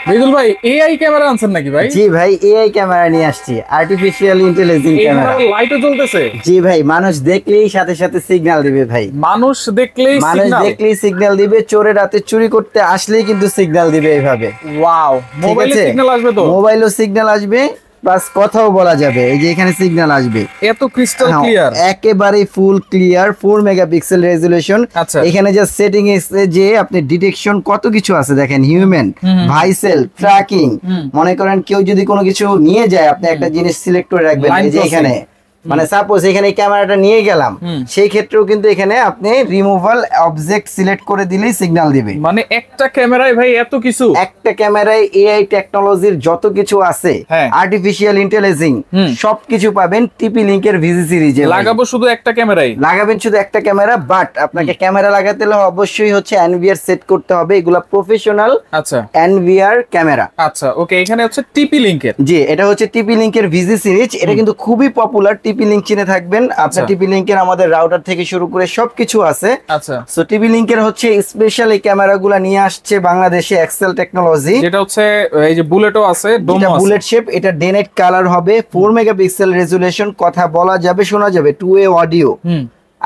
মৃদুল ভাই AI camera আনছেন নাকি ভাই? জি ভাই, এআই ক্যামেরা নিয়ে আসছি, আর্টিফিশিয়াল ইন্টেলিজেন্স ক্যামেরা। লাইটও জ্বলতেছে? জি ভাই, মানুষ দেখলেই সাথে সাথে সিগন্যাল দিবে ভাই। মানুষ দেখলেই সিগন্যাল দিবে, চোরে রাতে চুরি করতে আসলেই কিন্তু সিগন্যাল দিবে এইভাবে। ওয়াও, মোবাইলে সিগন্যাল আসবে তো? মোবাইলও সিগন্যাল আসবে, প্লাস কথাও বলা যাবে। এই যে এখানে সিগন্যাল আসবে, এত ক্রিস্টাল ক্লিয়ার, একেবারে ফুল ক্লিয়ার, 4 মেগাপিক্সেল রেজোলিউশন। এখানে যে সেটিং এসে যে আপনি ডিটেকশন কত কিছু আছে দেখেন, হিউম্যান, ভাইসেল, ট্র্যাকিং। মনে করেন কেউ যদি কোনো কিছু নিয়ে যায়, আপনি একটা জিনিস সিলেক্ট করে রাখবেন। এই যে এখানে মানে সাপোজ এখানে ক্যামেরাটা নিয়ে গেলাম, সেই ক্ষেত্রেও কিন্তু এখানে আপনি রিমুভাল অবজেক্ট সিলেক্ট করে দিলেই সিগন্যাল দিবে। মানে একটা ক্যামেরায় ভাই এত কিছু, একটা ক্যামেরায় এআই টেকনোলজির যত কিছু আছে, আর্টিফিশিয়াল ইন্টেলিজেন্স সবকিছু পাবেন টিপি লিংকের ভিজি সিরিজে। লাগাবো শুধু একটা ক্যামেরায়? লাগাবেন শুধু একটা ক্যামেরা, বাট আপনাকে ক্যামেরা লাগাতে হলে অবশ্যই হচ্ছে এনভিআর সেট করতে হবে। এগুলা প্রফেশনাল এনভিআর ক্যামেরা। আচ্ছা ওকে, এখানে হচ্ছে টিপি লিংকের। জি, এটা হচ্ছে টিপি লিংকের ভিজি সিরিজ। এটা কিন্তু খুবই পপুলার। টিপি লিংক চিনে থাকবেন আপনার। টিপি লিংকের আমাদের রাউটার থেকে শুরু করে সবকিছু আছে। আচ্ছা, সো টিপি লিংকের হচ্ছে স্পেশাল এই ক্যামেরাগুলো নিয়ে আসছে বাংলাদেশে এক্সেল টেকনোলজি। যেটা হচ্ছে এই যে বুলেটও আছে, এটা বুলেট শেপ, এটা ডে নাইট কালার হবে, 4 মেগাপিক্সেল রেজোলিউশন, কথা বলা যাবে, শোনা যাবে, 2 way audio,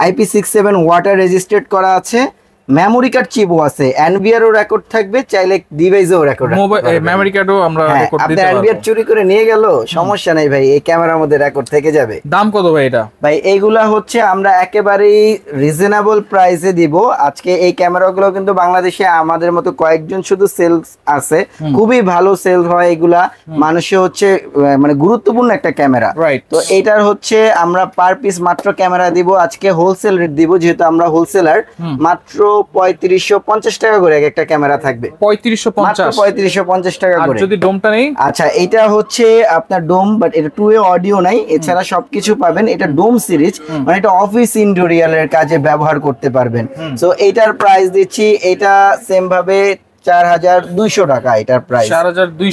IP67 water registered করা আছে, মেমোরি কার্ড চিপও আছে, এনভিআরও রেকর্ড থাকবে, চাইলে ডিভাইসেও রেকর্ড রাখতে পারবেন। মেমোরি কার্ডও আমরা রেকর্ড দিতে পারবো। এনভিআর চুরি করে নিয়ে গেল, সমস্যা নাই ভাই, এই ক্যামেরার মধ্যে রেকর্ড থেকে যাবে। দাম কত ভাই এটা? ভাই এইগুলা হচ্ছে আমরা একেবারেই রিজনেবল প্রাইসে দিব আজকে। এই ক্যামেরাগুলো কিন্তু বাংলাদেশে আমাদের মতো কয়েকজন শুধু সেলস আছে, খুবই ভালো সেল হয় এগুলা। মানুষে হচ্ছে মানে গুরুত্বপূর্ণ একটা ক্যামেরা। তো এটার হচ্ছে আমরা পার পিস মাত্র ক্যামেরা দিব আজকে হোলসেল রেট দিব, যেহেতু আমরা হোলসেলার। মাত্র 3550 টাকা করে একটা ক্যামেরা থাকবে। 3550 টাকা করে। যদি ডোমটা নেই? আচ্ছা, এটা হচ্ছে আপনার ডোম, বাট এটা 2 ওয়ে অডিও নাই, এছাড়া সবকিছু পাবেন। এটা ডোম সিরিজ, মানে এটা অফিস ইন্টেরিয়রের কাজে ব্যবহার করতে পারবেন। সো এটার প্রাইস দিচ্ছি, এটা সেম ভাবে 4200 টাকা। এটার প্রাইস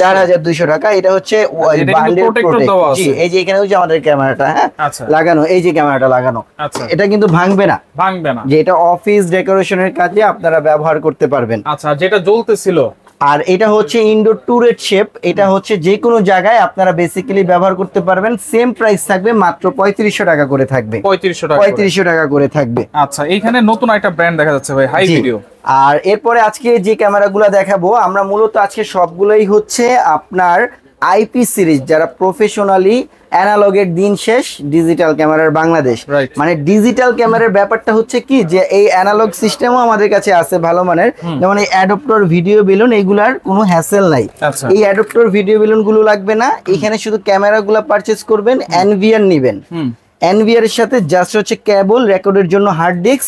4200 টাকা। এটা হচ্ছে এই যে এখানে হচ্ছে আমাদের ক্যামেরাটা লাগানো, এই যে ক্যামেরাটা লাগানো, এটা কিন্তু ভাঙবে না, যে এটা অফিস ডেকোরেশনের কাজে আপনারা ব্যবহার করতে পারবেন। আচ্ছা, যেটা জ্বলতেছিল, আর এটা হচ্ছে ইনডোর টুরেট শেপ, এটা হচ্ছে যে কোনো জায়গায় আপনারা বেসিক্যালি ব্যবহার করতে পারবেন। সেম প্রাইস থাকবে, মাত্র 3500 টাকা করে থাকবে। 3500 টাকা করে থাকবে। আচ্ছা, এইখানে নতুন একটা ব্র্যান্ড দেখা যাচ্ছে ভাই, হাই ভিডিও। আর এরপরে আজকে যে ক্যামেরাগুলো দেখাবো আমরা, মূলত আজকে সবগুলোই হচ্ছে আপনার আইপি সিরিজ, যারা প্রফেশনালি অ্যানালগের দিন শেষ, ডিজিটাল ক্যামেরার বাংলাদেশ। মানে ডিজিটাল ক্যামেরার ব্যাপারটা হচ্ছে কি, যে এই অ্যানালগ সিস্টেমও আমাদের কাছে আছে ভালো মানের, যেমন এই অ্যাডাপ্টর ভিডিও বেলুন, এগুলার কোনো হ্যাসেল নাই। এই অ্যাডাপ্টর ভিডিও বেলুন গুলো লাগবে না, এখানে শুধু ক্যামেরাগুলো পারচেজ করবেন, এনভিআর নিবেন, এনভিআর এর সাথে জাস্ট হচ্ছে কেবল, রেকর্ডের জন্য হার্ড ডিস্ক,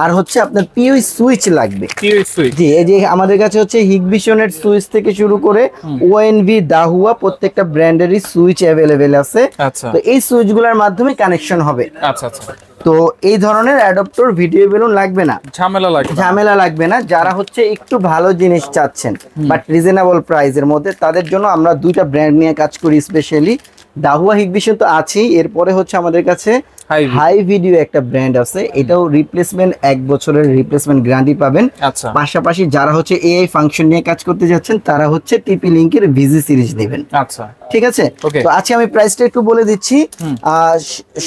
আর হচ্ছে আপনার পিওই সুইচ লাগবে। জি, এই যে আমাদের কাছে হচ্ছে হিগভিশনের সুইচ থেকে শুরু করে ওএনভি, দাহুয়া, প্রত্যেকটা ব্র্যান্ডেরই সুইচ অ্যাভেলেবেল আছে। তো এই সুইচগুলোর মাধ্যমে কানেকশন হবে। আচ্ছা আচ্ছা, তো এই ধরনের অ্যাডাপ্টর ভিডিও বেলুন লাগবে না, ঝামেলা লাগবে না। যারা হচ্ছে একটু ভালো জিনিস চাচ্ছেন বাট রিজনেবল প্রাইসের মধ্যে, তাদের জন্য আমরা দুইটা ব্র্যান্ড নিয়ে কাজ করি স্পেশালি। দাহুয়া, হিগভিশন তো আছেই, এরপরে হচ্ছে আমাদের কাছে হাই ভিডিও একটা ব্র্যান্ড আছে, এটাও রিপ্লেসমেন্ট 1 বছরের রিপ্লেসমেন্ট গ্যারান্টি পাবেন। পাশাপাশি যারা হচ্ছে এআই ফাংশন নিয়ে কাজ করতে যাচ্ছেন, তারা হচ্ছে টিপি লিংকের ভিজি সিরিজ নেবেন। আচ্ছা, ঠিক আছে। তো আজকে আমি প্রাইসটা একটু বলে দিচ্ছি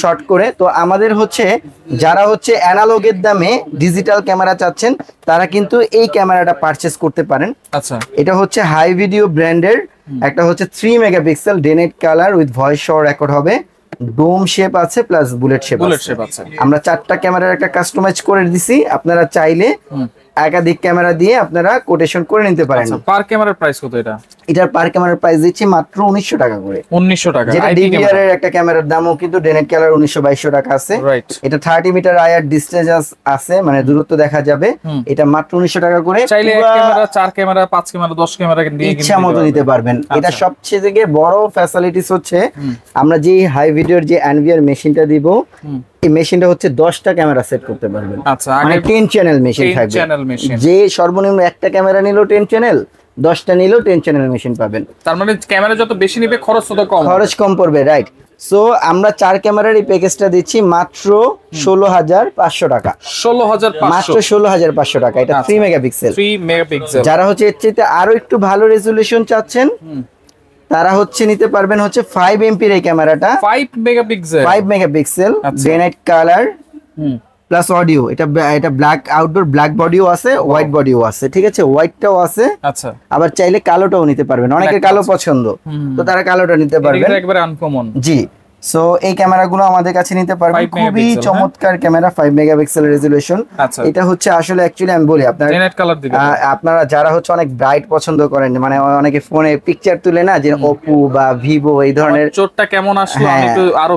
শর্ট করে। তো আমাদের হচ্ছে যারা হচ্ছে অ্যানালগের দামে ডিজিটাল ক্যামেরা চাচ্ছেন, তারা কিন্তু এই ক্যামেরাটা পারচেজ করতে পারেন। আচ্ছা, এটা হচ্ছে হাই ভিডিও ব্র্যান্ডের, একটা হচ্ছে 3 megapixel day night colour with voice show record হবে, ডোম শেপ আছে, প্লাস বুলেট শেপ আছে। আমরা 4টা ক্যামেরার একটা কাস্টমাইজ করে দিছি, আপনারা চাইলে একাধিক ক্যামেরা দিয়ে আপনারা কোটেশন করে নিতে পারেন। পার ক্যামেরার প্রাইস কত এটা? এটার পার ক্যামেরার প্রাইস দিচ্ছি মাত্র 1900 টাকা করে। 1900 টাকা। যেটা ডিভিআর এর একটা ক্যামেরার দামও কিন্তু ডে নাইট কালার 1900-2200 টাকা আছে। এটা 30 মিটার আইআর ডিসটেন্স আছে, মানে দূরত্ব দেখা যাবে। এটা মাত্র 1900 টাকা করে। চাইলে এক ক্যামেরা, 4 ক্যামেরা, 5 ক্যামেরা, 10 ক্যামেরা দিয়ে ইচ্ছা মতো নিতে পারবেন। এটা সবচেয়ে থেকে বড় ফ্যাসিলিটিস হচ্ছে আমরা যে হাই ভিডিওর যে এনভিআর মেশিনটা দিব, এই মেশিনটা হচ্ছে 10টা ক্যামেরা সেট করতে পারবেন। আচ্ছা, মানে 10 চ্যানেল মেশিন থাকবে। যে সর্বনিম্ন একটা ক্যামেরা নিলো 10 চ্যানেল, 10টা নিলেও 10 চ্যানেল মেশিন পাবেন। তার মানে ক্যামেরা যত বেশি নেবে খরচ তত কম, খরচ কম পড়বে, রাইট। সো আমরা 4 ক্যামেরার এই প্যাকেজটা দিচ্ছি মাত্র 16,500 টাকা। 16,500 মাত্র 16,500 টাকা। এটা 3 মেগাপিক্সেল। 3 মেগাপিক্সেল। যারা হচ্ছে এর চাইতে আরো একটু ভালো রেজোলিউশন চাচ্ছেন তারা হচ্ছে নিতে পারবেন হচ্ছে 5 এমপির এই ক্যামেরাটা। 5 megapixel. 5 megapixel day night colour plus audio. এটা ব্ল্যাক আউটডোর ব্ল্যাক বডিও আছে, হোয়াইট বডিও আছে, ঠিক আছে, হোয়াইটটাও আছে। আচ্ছা, আবার চাইলে কালোটাও নিতে পারবেন, অনেকের কালো পছন্দ, তো তারা কালোটা নিতে পারবেন। এটা একবারে আনকমন। জি। সো এই ক্যামেরাগুলো আমাদের কাছে নিতে পারবেন, খুবই চমৎকার ক্যামেরা, 5 মেগাপিক্সেল রেজোলিউশন। এটা হচ্ছে আসলে অ্যাকচুয়ালি আমি বলি আপনারা যারা হচ্ছে অনেক ব্রাইট পছন্দ করেন, মানে অনেকে ফোনে পিকচার তুলে না, যে ওপো বা ভিভো এই ধরনের চোটটা কেমন আসলো আমি একটু আরো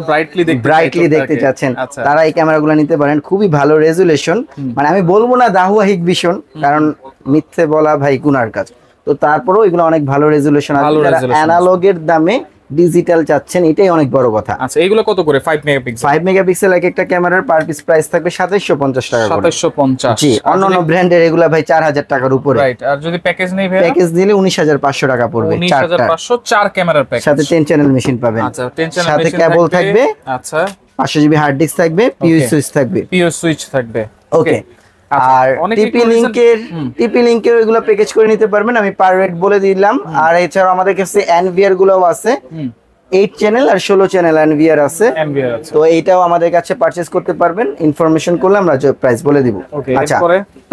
ব্রাইটলি দেখতে চাচ্ছেন, তারা এই ক্যামেরাগুলো নিতে পারেন। খুবই ভালো রেজোলিউশন, মানে আমি বলবো না দাহুয়া হিকভিশন, কারণ মিথ্যে বলা ভাই গুনার কাজ, তো তারপরেও এগুলো অনেক ভালো রেজোলিউশন আছে। যারা অ্যানালগের দামে ডিজিটাল চাচ্ছেন এটাই অনেক বড় কথা। আচ্ছা, এগুলো কত করে? 5 মেগাপিক্সেল। 5 মেগাপিক্সেল এক একটা ক্যামেরার পার পিস প্রাইস থাকবে 2750 টাকা করে। 2750। জি, অন্যান্য ব্র্যান্ডের এগুলা ভাই 4000 টাকার উপরে। রাইট। আর যদি প্যাকেজ নেই ভাই, প্যাকেজ নিলে 19,500 টাকা পড়বে। 19,500 4 ক্যামেরার প্যাকেজ, সাথে 10 চ্যানেল মেশিন পাবেন। আচ্ছা, 10 চ্যানেল সাথে মেশিন কেবল থাকবে। আচ্ছা, 500 জিবি হার্ড ডিস্ক থাকবে, পিওই সুইচ থাকবে। পিওই সুইচ থাকবে, ওকে। আর টিপি লিংকের এগুলো প্যাকেজ করে নিতে পারবেন, আমি পার রেট বলে দিলাম। আর এছাড়াও আমাদের কাছে এনভিআর গুলোও আছে, 8 চ্যানেল আর 16 চ্যানেল এনভিআর আছে, তো এইটাও আমাদের কাছে পারচেজ করতে পারবেন। ইনফরমেশন করলে আমরা প্রাইস বলে দিব। আচ্ছা,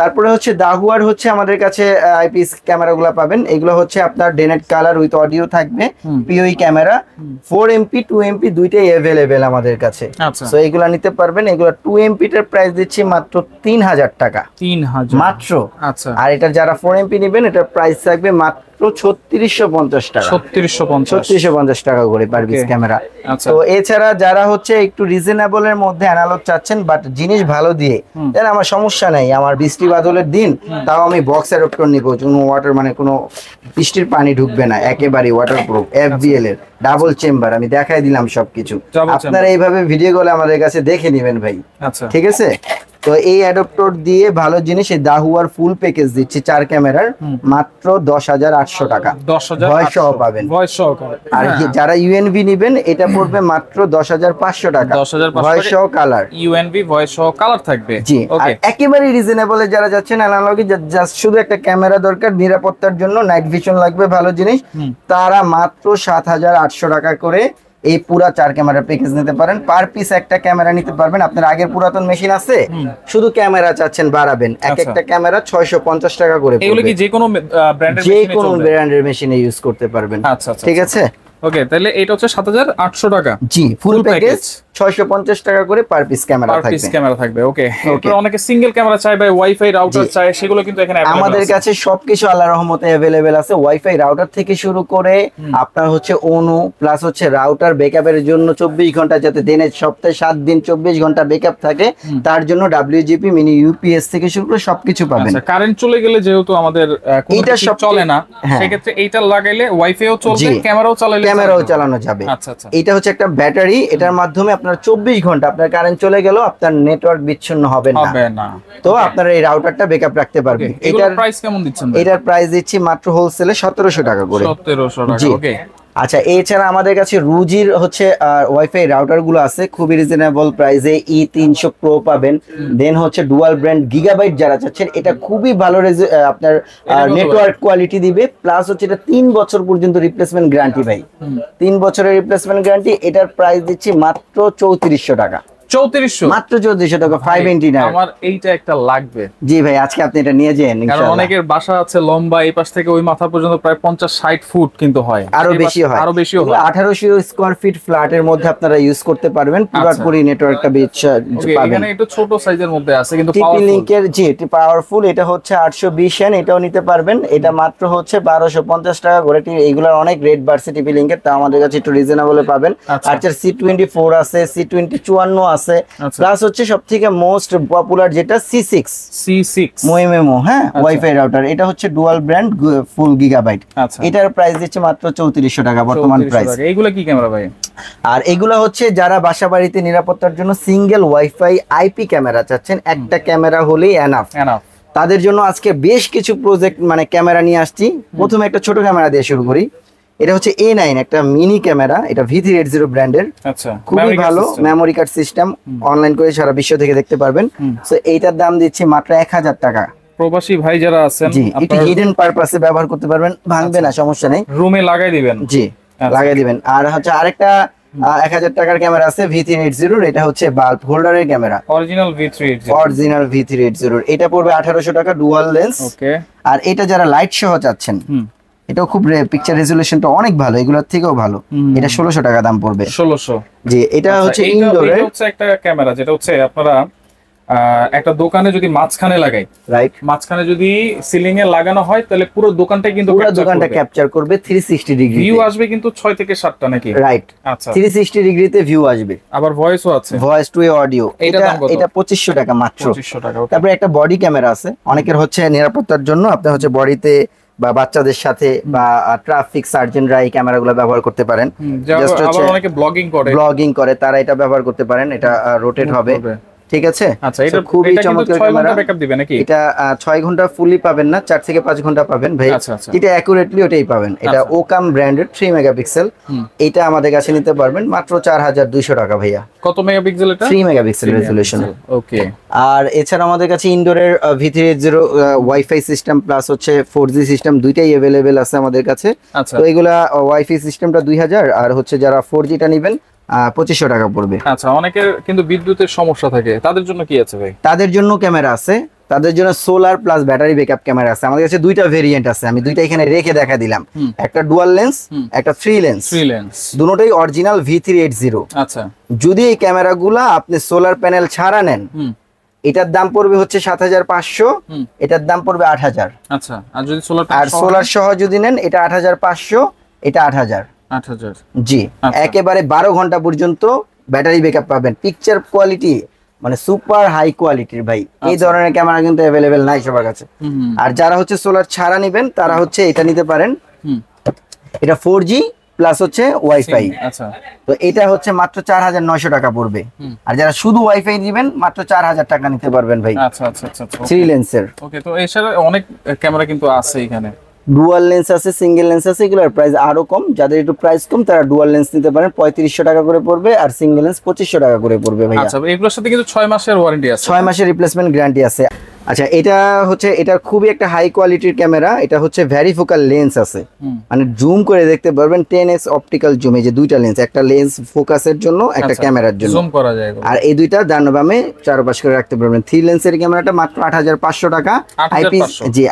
তারপরে হচ্ছে দাহুয়ার হচ্ছে আমাদের কাছে আইপিএস ক্যামেরাগুলো পাবেন। এগুলো হচ্ছে আপনার day night colour with audio থাকবে, পিওই ক্যামেরা, 4 এমপি 2 এমপি দুইটাই अवेलेबल আমাদের কাছে। সো এগুলো নিতে পারবেন। এগুলো 2 এমপি টার প্রাইস দিচ্ছি মাত্র 3000 টাকা। 3000 মাত্র। আচ্ছা, আর এটা যারা 4 এমপি নেবেন এটার প্রাইস থাকবে মাত্র 3650 টাকা। 3650 টাকা করে পার পিস ক্যামেরা। তো এছাড়া যারা হচ্ছে একটু রিজনেবল এর মধ্যে অ্যানালগ চাচ্ছেন বাট জিনিস ভালো দিয়ে, দেন আমার সমস্যা নাই, আমার বৃষ্টি বাদলের দিন তাও আমি বক্স অ্যাডাপ্টার নিব, কোনো ওয়াটার মানে কোনো বৃষ্টির পানি ঢুকবে না, একেবারে ওয়াটারপ্রুফ এফবিএল এর ডাবল চেম্বার, আমি দেখাই দিলাম সবকিছু। আপনারা এইভাবে ভিডিও কলে আমাদের কাছে দেখে নেবেন ভাই। আচ্ছা, ঠিক আছে। তো এই অ্যাডাপ্টার দিয়ে ভালো জিনিস, এই দাহুয়ার ফুল প্যাকেজ দিচ্ছি 4 ক্যামেরার মাত্র 10,800 টাকা। 10,000 ভয়েস সহ পাবেন। আর যারা ইউএনভি নেবেন এটা পড়বে মাত্র 10,500 টাকা। 10,500 ভয়েস সহ কালার, ইউএনভি ভয়েস সহ কালার থাকবে। জি, আর একেবারে রিজনেবল এ যারা যাচ্ছেন অ্যানালগে, জাস্ট শুধু একটা ক্যামেরা দরকার, নিরাপত্তার জন্য নাইট ভিশন লাগবে ভালো জিনিস, তারা মাত্র 7,800 টাকা করে এই পুরা 4 ক্যামেরা প্যাকেজ নিতে পারেন। পার পিস একটা ক্যামেরা নিতে পারবেন। আপনার আগের পুরাতন মেশিন আছে, শুধু ক্যামেরা চাচ্ছেন বাড়াবেন, এক একটা ক্যামেরা 650 টাকা করে। এগুলো কি যে কোনো ব্র্যান্ডের মেশিনে ইউজ করতে পারবেন। আচ্ছা, ঠিক আছে। ওকে, তাহলে এটা হচ্ছে 7,800 টাকা। জি, ফুল প্যাকেজ 650 টাকা করে পার পিস ক্যামেরা থাকবে। পার পিস ক্যামেরা থাকবে। ওকে, এরপর অনেকে সিঙ্গেল ক্যামেরা চায় বা ওয়াইফাই রাউটার চায়, সেগুলো কিন্তু এখানে আমাদের কাছে সবকিছু আল্লাহর রহমতে अवेलेबल আছে। ওয়াইফাই রাউটার থেকে শুরু করে আপনার হচ্ছে অনু প্লাস হচ্ছে রাউটার ব্যাকআপের জন্য 24 ঘন্টা, যাতে দিনে সপ্তাহে 7 দিন 24 ঘন্টা ব্যাকআপ থাকে, তার জন্য WGP মিনি ইউপিএস থেকে শুরু করে সবকিছু পাবেন। আচ্ছা, কারেন্ট চলে গেলে যেহেতু আমাদের এটা সব চলে না, সেক্ষেত্রে এইটা লাগাইলে ওয়াইফাইও চলবে, ক্যামেরাও চালানো যাবে। আচ্ছা আচ্ছা, এটা হচ্ছে একটা ব্যাটারি, এটার মাধ্যমে আপনার 24 ঘন্টা আপনার কারেন্ট চলে গেল, আপনার নেটওয়ার্ক বিচ্ছিন্ন হবে না। তো আপনার এই রাউটারটা ব্যাকআপ রাখতে পারবেন। এটার প্রাইস কেমন দিচ্ছেন? এটার প্রাইস দিচ্ছি মাত্র হোলসেলে 1700 টাকা করে। 1700 টাকা। ওকে। আচ্ছা, এছাড়া আমাদের কাছে রুজির হচ্ছে ওয়াইফাই রাউটার গুলো আছে, খুবই রিজনেবল প্রাইসে। E300 প্রো পাবেন। দেন হচ্ছে ডুয়াল ব্র্যান্ড গিগাবাইট যারা চাচ্ছেন, এটা খুবই ভালো আপনার নেটওয়ার্ক কোয়ালিটি দিবে, প্লাস হচ্ছে এটা 3 বছর পর্যন্ত রিপ্লেসমেন্ট গ্যারান্টি ভাই। 3 বছরের রিপ্লেসমেন্ট গ্যারান্টি। এটার প্রাইস দিচ্ছি মাত্র 3400 টাকা। 3400 মাত্র 3400 টাকা। 589 আমার এইটা একটা লাগবে। জি ভাই, আজকে আপনি এটা নিয়ে যান ইনশাআল্লাহ। কারণ অনেকের বাসা আছে লম্বা, এই পাশ থেকে ওই মাথা পর্যন্ত প্রায় 50-60 ফুট কিন্তু হয়, আরো বেশিও হয়। 1800 স্কয়ার ফিট ফ্ল্যাটের মধ্যে আপনারা ইউজ করতে পারবেন, পুরোপুরি নেটওয়ার্কটা পাবেন। এখানে একটু ছোট সাইজের মধ্যে আছে কিন্তু পাওয়ারফুল। টিপি লিংকের জি পাওয়ারফুল, এটা হচ্ছে 820 এন, এটাও নিতে পারবেন। এটা মাত্র হচ্ছে 1250 টাকা করে। এইগুলোর অনেক রেট বাড়ছে টিপি লিংকের, তা আমাদের কাছে একটু রিজনেবলে পাবেন। আচ্ছা, C24 আছে, C54 আছে, প্লাস হচ্ছে সবথেকে মোস্ট পপুলার যেটা C6 মোএমএমও, হ্যাঁ, ওয়াইফাই রাউটার। এটা হচ্ছে ডুয়াল ব্র্যান্ড ফুল গিগাবাইট। এটার প্রাইস দিচ্ছে মাত্র 3400 টাকা বর্তমান প্রাইস। এইগুলা কি ক্যামেরা ভাই? আর এগুলা হচ্ছে যারা বাসা বাড়িতে নিরাপত্তার জন্য সিঙ্গেল ওয়াইফাই আইপি ক্যামেরা চাচ্ছেন, একটা ক্যামেরা হলেই এনাফ। তাদের জন্য আজকে বেশ কিছু প্রজেক্ট মানে ক্যামেরা নিয়ে আসছি। প্রথমে একটা ছোট ক্যামেরা দিয়ে শুরু করি। এটা হচ্ছে A9, একটা মিনি ক্যামেরা, এটা V380 ব্র্যান্ডের। আচ্ছা, খুবই ভালো মেমোরি কার্ড সিস্টেম, অনলাইন করে সারা বিশ্ব থেকে দেখতে পারবেন। সো এইটার দাম দিচ্ছি মাত্র 1000 টাকা। প্রবাসী ভাই যারা আছেন, জি, এটা হিডেন পারপাসে ব্যবহার করতে পারবেন, ভাঙবে না, সমস্যা নেই, রুমে লাগাই দিবেন। জি, লাগাই দিবেন। আর হচ্ছে আরেকটা 1000 টাকার ক্যামেরা আছে V380, এটা হচ্ছে বাল্ব হোল্ডারের ক্যামেরা, অরিজিনাল V380। এটা পড়বে 1800 টাকা, ডুয়াল লেন্স। ওকে। আর এটা যারা লাইট সহ চাচ্ছেন, এটাও খুব পিকচার রেজোলিউশনটা অনেক ভালো, এগুলোর থেকেও ভালো। এটা 1600 টাকা দাম পড়বে। 1600। জি, এটা হচ্ছে ইনডোরের। এটা হচ্ছে একটা ক্যামেরা যেটা হচ্ছে আপনারা একটা দোকানে যদি মাঝখানে লাগাই, রাইট, মাঝখানে যদি সিলিং এ লাগানো হয় তাহলে পুরো দোকানটাই কিন্তু ক্যাপচার করবে 360 ডিগ্রি ভিউ আসবে, কিন্তু 6 থেকে 7টা নাকি? রাইট। আচ্ছা, 360 ডিগ্রিতে ভিউ আসবে। আবার ভয়েসও আছে, ভয়েস টু অডিও। এটা 2500 টাকা মাত্র। 2500 টাকা। তারপরে একটা বডি ক্যামেরা আছে, অনেকের হচ্ছে নিরাপত্তার জন্য আপনি হচ্ছে বডিতে বা বাচ্চাদের সাথে বা ট্রাফিক সার্জেন্টরা এই ক্যামেরাগুলো ব্যবহার করতে পারেন। আবার অনেকে ব্লগিং করে তারা এটা ব্যবহার করতে পারেন। এটা রোটেট হবে, ঠিক আছে। আচ্ছা, এটা খুবই চমৎকার ক্যামেরা। ব্যাকআপ দিবে নাকি? এটা 6 ঘন্টা ফুলি পাবেন না, 4 থেকে 5 ঘন্টা পাবেন ভাই। এটা অ্যাকুরেটলি ওটাই পাবেন। এটা ওকাম ব্র্যান্ডেড 3 মেগাপিক্সেল। এটা আমাদের কাছে নিতে পারবেন মাত্র 4200 টাকা ভাইয়া। কত মেগাপিক্সেল এটা? 3 মেগাপিক্সেল রেজোলিউশন। ওকে। আর এছাড়া আমাদের কাছে ইনডোরের V380 ওয়াইফাই সিস্টেম প্লাস হচ্ছে 4G সিস্টেম দুইটাই अवेलेबल আছে আমাদের কাছে। তো এগুলা ওয়াইফাই সিস্টেমটা 2000, আর হচ্ছে যারা 4G টা নেবেন 2500 টাকা পড়বে। আচ্ছা, অনেকের কিন্তু বিদ্যুতের সমস্যা থাকে, তাদের জন্য কি আছে ভাই? তাদের জন্য ক্যামেরা আছে, তাদের জন্য solar plus battery backup camera আছে। আমাদের কাছে দুইটা ভেরিয়েন্ট আছে, আমি দুইটা এখানে রেখে দেখা দিলাম। একটা ডুয়াল লেন্স, একটা থ্রি লেন্স। দুটোই অরিজিনাল V380। আচ্ছা, যদি এই ক্যামেরাগুলা আপনি সোলার প্যানেল ছাড়া নেন, এটার দাম পড়বে হচ্ছে 7500, এটার দাম পড়বে 8000। আচ্ছা, আর যদি সোলার সহ যদি নেন, এটা 8500, এটা 8000। জি, একেবারে 12 ঘন্টা পর্যন্ত ব্যাটারি ব্যাকআপ পাবেন। পিকচার কোয়ালিটি মানে সুপার হাই কোয়ালিটির ভাই। এই ধরনের ক্যামেরা কিন্তু अवेलेबल নাই সবার কাছে। আর যারা হচ্ছে সোলার ছাড়া নেবেন তারা হচ্ছে এটা নিতে পারেন। এটা 4G প্লাস হচ্ছে ওয়াইফাই। আচ্ছা, তো এটা হচ্ছে মাত্র 4900 টাকা পড়বে। আর যারা শুধু ওয়াইফাই দিবেন মাত্র 4000 টাকা নিতে পারবেন ভাই। আচ্ছা আচ্ছা আচ্ছা, 3 লেন্সের। ওকে। তো এছাড়া অনেক ক্যামেরা কিন্তু আছে এখানে, ডুয়াল লেন্স আছে, সিঙ্গেল লেন্স আছে, এগুলোর প্রাইস আরো কম। যাদের একটু প্রাইস কম তারা ডুয়াল লেন্স নিতে পারেন, 3500 টাকা করে পড়বে, আর সিঙ্গেল লেন্স 2500 টাকা করে পড়বে ভাই। আচ্ছা, এগুলোর সাথে কিন্তু 6 মাসের ওয়ারেন্টি আছে, 6 মাসের রিপ্লেসমেন্ট গ্যারান্টি আছে। আচ্ছা, এটা হচ্ছে এটা খুবই একটা হাই কোয়ালিটির ক্যামেরা। এটা হচ্ছে ভ্যারিফোকাল লেন্স আছে, মানে জুম করে দেখতে পারবেন 10x অপটিক্যাল জুম। এই যে দুইটা লেন্স, একটা লেন্স ফোকাসের জন্য, একটা ক্যামেরার জন্য, জুম করা যায়। আর এই দুইটা ডান বামে চারপাশ করে রাখতে পারবেন। 3 লেন্সের ক্যামেরাটা মাত্র 8500 টাকা।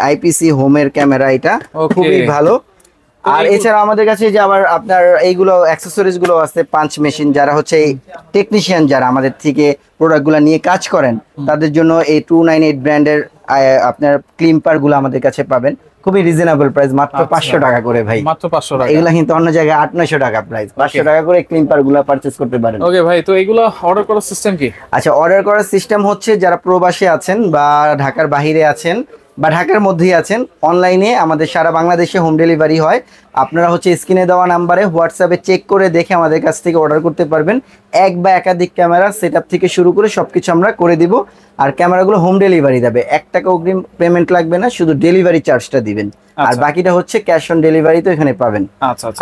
আইপিসি হোমের ক্যামেরা, এটা খুবই ভালো। আর এছাড়া আমাদের কাছে যে আবার আপনার এইগুলো অ্যাকসেসরিজ গুলো আছে, পাঞ্চ মেশিন। যারা হচ্ছে টেকনিশিয়ান, যারা আমাদের থেকে প্রোডাক্টগুলো নিয়ে কাজ করেন, তাদের জন্য এই 298 ব্র্যান্ডের আপনার ক্লিম্পার গুলো আমাদের কাছে পাবেন খুবই রিজনেবল প্রাইস, মাত্র 500 টাকা করে ভাই। মাত্র 500 টাকা। এগুলা কিন্তু অন্য জায়গায় 800-900 টাকা প্রাইস, 500 টাকা করে ক্লিম্পার গুলো পারচেজ করতে পারেন। ওকে ভাই, তো এগুলো অর্ডার করার সিস্টেম কি? আচ্ছা, অর্ডার করার সিস্টেম হচ্ছে যারা প্রবাসী আছেন বা ঢাকার বাইরে আছেন বা ঢাকার মধ্যেই আছেন, অনলাইনে আমাদের সারা বাংলাদেশে হোম ডেলিভারি হয়। আপনারা হচ্ছে স্ক্রিনে দেওয়া নাম্বারে হোয়াটসঅ্যাপে চেক করে দেখে আমাদের কাছ থেকে অর্ডার করতে পারবেন। এক বা একাধিক ক্যামেরা সেটআপ থেকে শুরু করে সবকিছু আমরা করে দিব। আর ক্যামেরাগুলো হোম ডেলিভারি দেবে, 1 টাকা অগ্রিম পেমেন্ট লাগবে না, শুধু ডেলিভারি চার্জটা দিবেন। আর বাকিটা হচ্ছে ক্যাশ অন ডেলিভারি, তো এখানে পাবেন।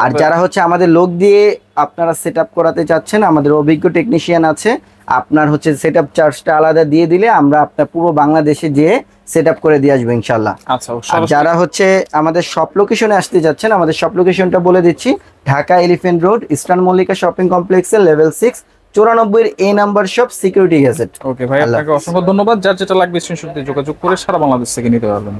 আর যারা হচ্ছে আমাদের লোক দিয়ে আপনারা সেটআপ করাতে চাচ্ছেন, আমাদের অভিজ্ঞ টেকনিশিয়ান আছে, আপনার হচ্ছে সেটআপ চার্জটা আলাদা দিয়ে দিলে আমরা আপনার পুরো বাংলাদেশে যেয়ে সেটআপ করে দিয়ে আসবো ইনশাল্লাহ। আচ্ছা, আর যারা হচ্ছে আমাদের শপ লোকেশনে আসতে যাচ্ছেন, আমাদের শপ লোকেশনটা বলে দিচ্ছি। Dhaka elephant road, eastern Mallika shopping কমপ্লেক্সের level 6, 94 A number shop, security gadget. Okay ভাই, আপনাকে অসংখ্য ধন্যবাদ। যার যেটা লাগবে স্ক্রিনশট দিয়ে যোগাযোগ করে সারা বাংলাদেশ থেকে নিতে পারবেন।